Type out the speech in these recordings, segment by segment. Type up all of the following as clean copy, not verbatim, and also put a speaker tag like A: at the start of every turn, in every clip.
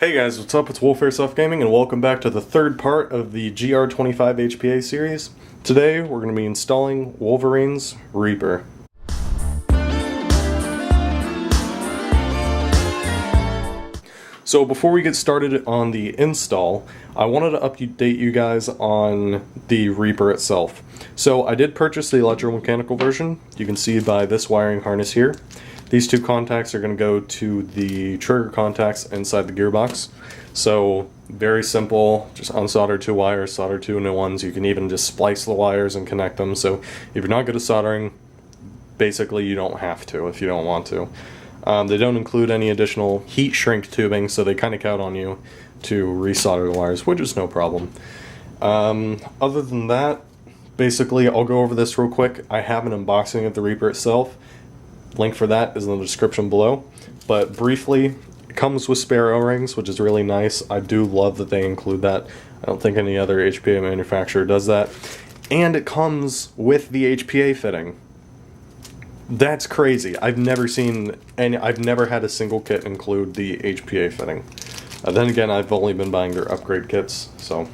A: Hey guys, what's up? It's Wolf Gaming, and welcome back to the third part of the SR-25 HPA series. Today, we're going to be installing Wolverine's Reaper. So before we get started on the install, I wanted to update you guys on the Reaper itself. So I did purchase the electromechanical version. You can see by this wiring harness here. These two contacts are going to go to the trigger contacts inside the gearbox. So very simple, just unsolder two wires, solder two new ones. You can even just splice the wires and connect them. So if you're not good at soldering, basically you don't have to if you don't want to. They don't include any additional heat shrink tubing, so they kind of count on you to resolder the wires, which is no problem. Other than that, basically I'll go over this real quick. I have an unboxing of the Reaper itself. Link for that is in the description below. But briefly, it comes with spare O-rings, which is really nice. I do love that they include that. I don't think any other HPA manufacturer does that. And it comes with the HPA fitting. That's crazy. I've never seen any, I've never had a single kit include the HPA fitting. Then again, I've only been buying their upgrade kits, so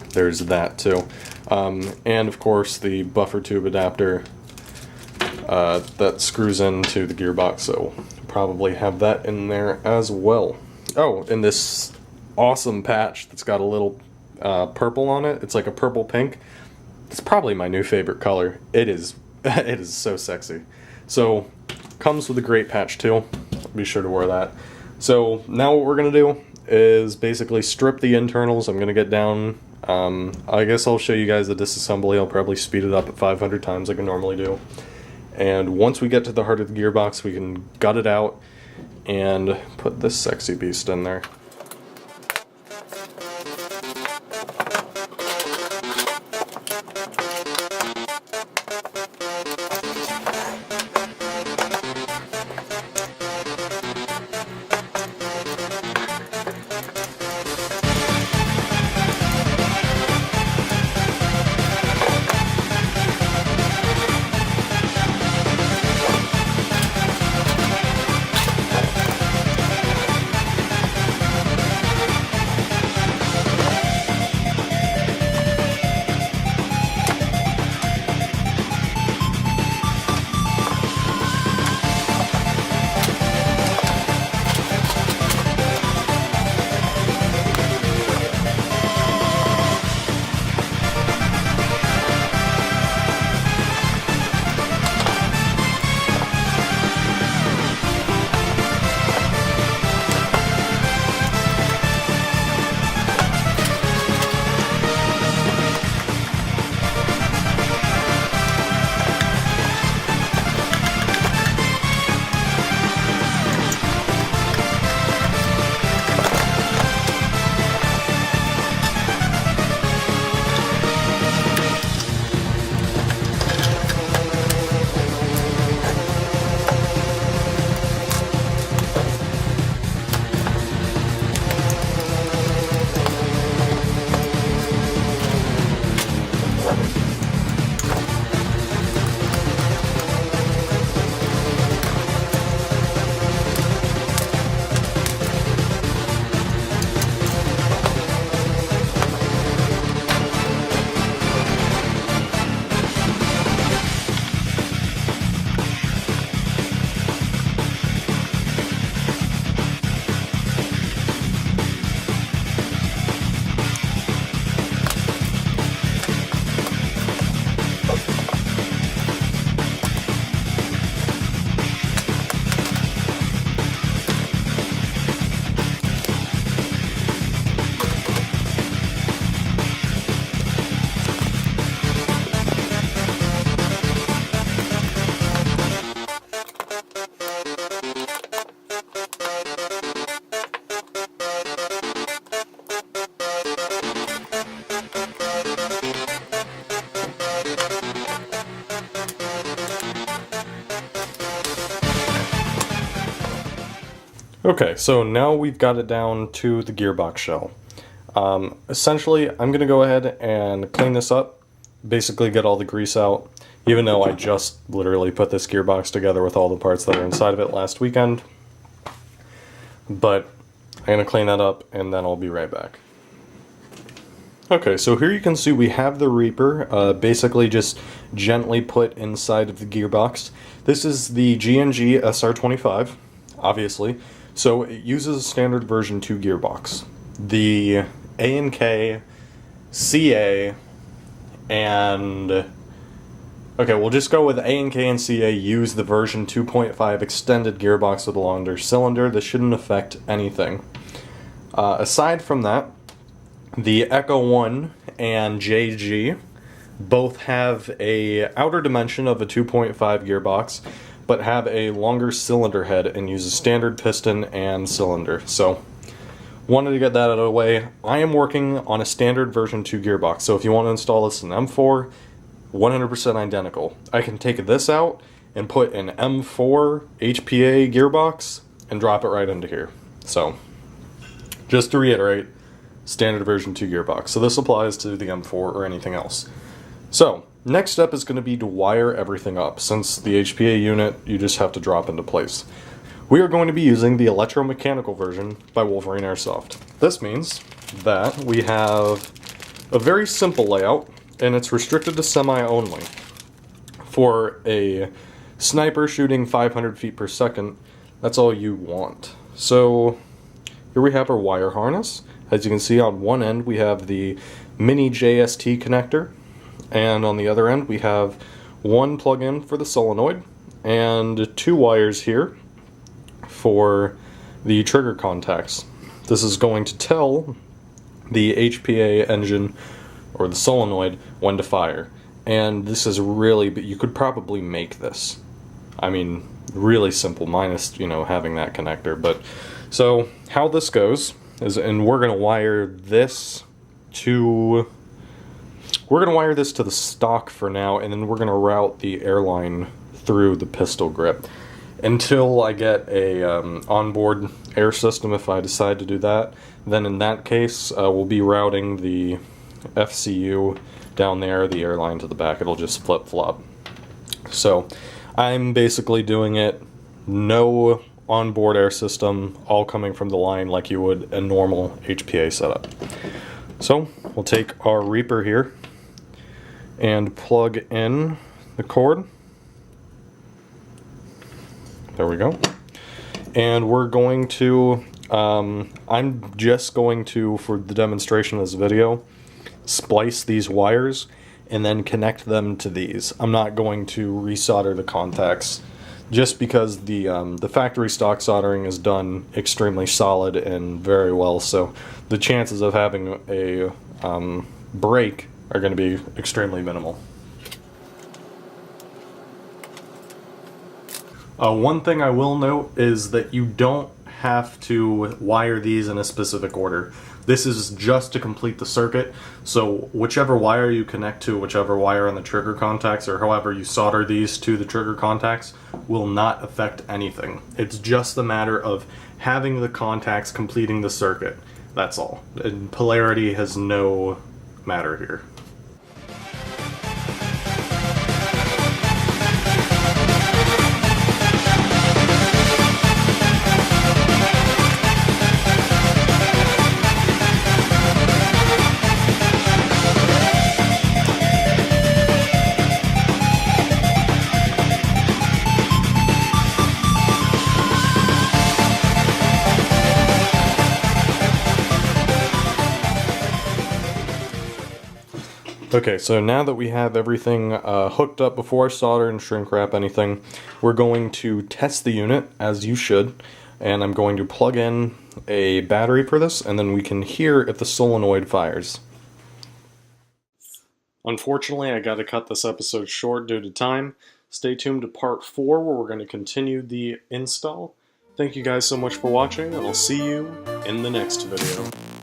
A: there's that too. And of course the buffer tube adapter that screws into the gearbox, so probably have that in there as well. Oh, and this awesome patch that's got a little purple on it. It's like a purple pink. It's probably my new favorite color. It is it is so sexy. So comes with a great patch too. Be sure to wear that. So now what we're gonna do is basically strip the internals. I'm gonna get down. I guess I'll show you guys the disassembly. I'll probably speed it up at 500 times like I normally do. And once we get to the heart of the gearbox, we can gut it out and put this sexy beast in there. Okay, so now we've got it down to the gearbox shell. Essentially, I'm going to go ahead and clean this up, basically get all the grease out, even though I just literally put this gearbox together with all the parts that are inside of it last weekend. But I'm going to clean that up and then I'll be right back. Okay, so here you can see we have the Reaper basically just gently put inside of the gearbox. This is the G&G SR-25, obviously, so it uses a standard version 2 gearbox. The A&K, CA, and... okay, we'll just go with A&K and CA use the version 2.5 extended gearbox with a longer cylinder. This shouldn't affect anything. Aside from that, the Echo 1 and JG both have a outer dimension of a 2.5 gearbox, but have a longer cylinder head and use a standard piston and cylinder. So, wanted to get that out of the way. I am working on a standard version 2 gearbox, so if you want to install this in M4, 100% identical. I can take this out and put an M4 HPA gearbox and drop it right into here. So, just to reiterate, standard version 2 gearbox. So this applies to the M4 or anything else. So, next step is going to be to wire everything up. Since the HPA unit, you just have to drop into place. We are going to be using the electromechanical version by Wolverine Airsoft. This means that we have a very simple layout, and it's restricted to semi only. For a sniper shooting 500 feet per second, that's all you want. So, here we have our wire harness. As you can see, on one end we have the mini JST connector, and on the other end we have one plug-in for the solenoid and 2 wires here for the trigger contacts. This is going to tell the HPA engine or the solenoid when to fire. And this is really, but you could probably make this. I mean, really simple, minus, having that connector. But so how this goes is, and we're going to wire this to the stock for now, and then we're going to route the airline through the pistol grip until I get a onboard air system. If I decide to do that, then in that case we'll be routing the FCU down there, the airline to the back. It'll just flip-flop. So I'm basically doing it no onboard air system, all coming from the line like you would a normal HPA setup. So we'll take our Reaper here and plug in the cord. There we go. And we're going to, I'm just going to, for the demonstration of this video, splice these wires and then connect them to these. I'm not going to resolder the contacts just because the factory stock soldering is done extremely solid and very well, so the chances of having a break are going to be extremely minimal. One thing I will note is that you don't have to wire these in a specific order. This is just to complete the circuit, so whichever wire you connect to, whichever wire on the trigger contacts, or however you solder these to the trigger contacts, will not affect anything. It's just a matter of having the contacts completing the circuit. That's all. And polarity has no matter here. Okay, so now that we have everything hooked up before I solder and shrink wrap anything, we're going to test the unit, as you should, and I'm going to plug in a battery for this, and then we can hear if the solenoid fires. Unfortunately, I got to cut this episode short due to time. Stay tuned to part 4, where we're going to continue the install. Thank you guys so much for watching, and I'll see you in the next video.